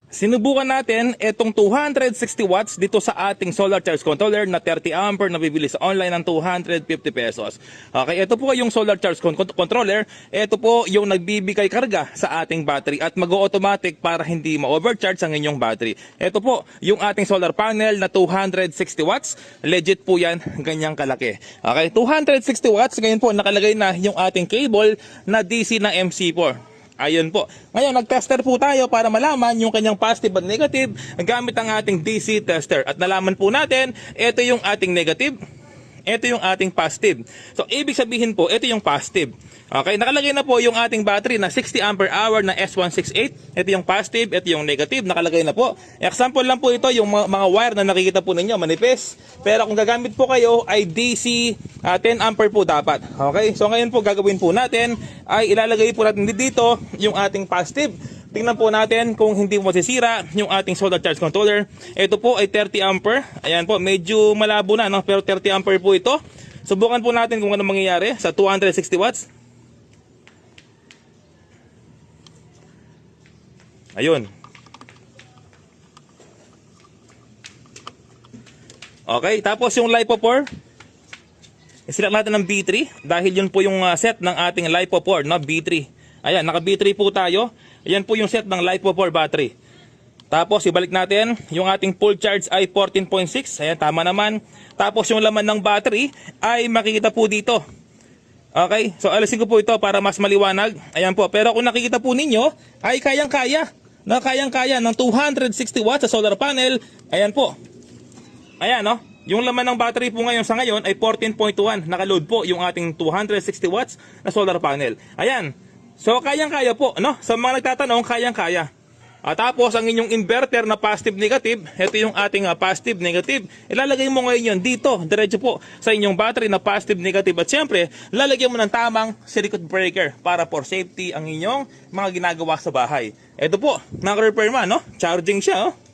Sinubukan natin itong 260 watts dito sa ating solar charge controller na 30 ampere na bibili sa online ng 250 pesos. Okay, ito po yung solar charge controller. Ito po yung nagbibigay karga sa ating battery at mag-automatic para hindi ma-overcharge ang inyong battery. Ito po yung ating solar panel na 260 watts. Legit po yan, ganyang kalaki. Okay, 260 watts. Ngayon po nakalagay na yung ating cable na DC na MC4. Ayun po. Ngayon, nag-tester po tayo para malaman yung kanyang positive at negative gamit ang ating DC tester. At nalaman po natin, ito yung ating negative, ito yung ating positive. So, ibig sabihin po, ito yung positive. Okay, nakalagay na po yung ating battery na 60 ampere hour na S168. Ito yung positive, ito yung negative, nakalagay na po. Example lang po ito, yung mga wire na nakikita po ninyo, manipis. Pero kung gagamit po kayo ay DC 10 ampere po dapat. Okay, so ngayon po gagawin po natin ay ilalagay po natin dito yung ating positive. Tingnan po natin kung hindi mo masisira yung ating solar charge controller. Ito po ay 30 ampere. Ayan po, medyo malabo na, no? Pero 30 ampere po ito. Subukan po natin kung ano mangyayari sa 260 watts. Ayun. Okay, tapos yung LiPo4, iselect natin ng B3 dahil yun po yung set ng ating LiPo4, no? B3. Ayan, naka B3 po tayo. Ayan po yung set ng LiPo4 battery. Tapos ibalik natin, yung ating full charge ay 14.6. Ayan, tama naman. Tapos yung laman ng battery ay makikita po dito. Okay, so alisin ko po ito para mas maliwanag. Ayan po, pero kung nakikita po ninyo ay kayang-kaya. Na kayang-kaya ng 260 watts sa solar panel. Ayan po. Ayan, no? Yung laman ng battery po ngayon sa ngayon ay 14.1. Nakaload po yung ating 260 watts na solar panel. Ayan. So, kayang-kaya po, no? Sa mga nagtatanong, kayang-kaya. Tapos, ang inyong inverter na positive-negative, ito yung ating positive-negative. Ilalagay mo ngayon yun dito, diretso po sa inyong battery na positive-negative. At syempre, lalagyan mo ng tamang circuit breaker para for safety ang inyong mga ginagawa sa bahay. Ito po, naka-repair man, no? Charging siya, oh.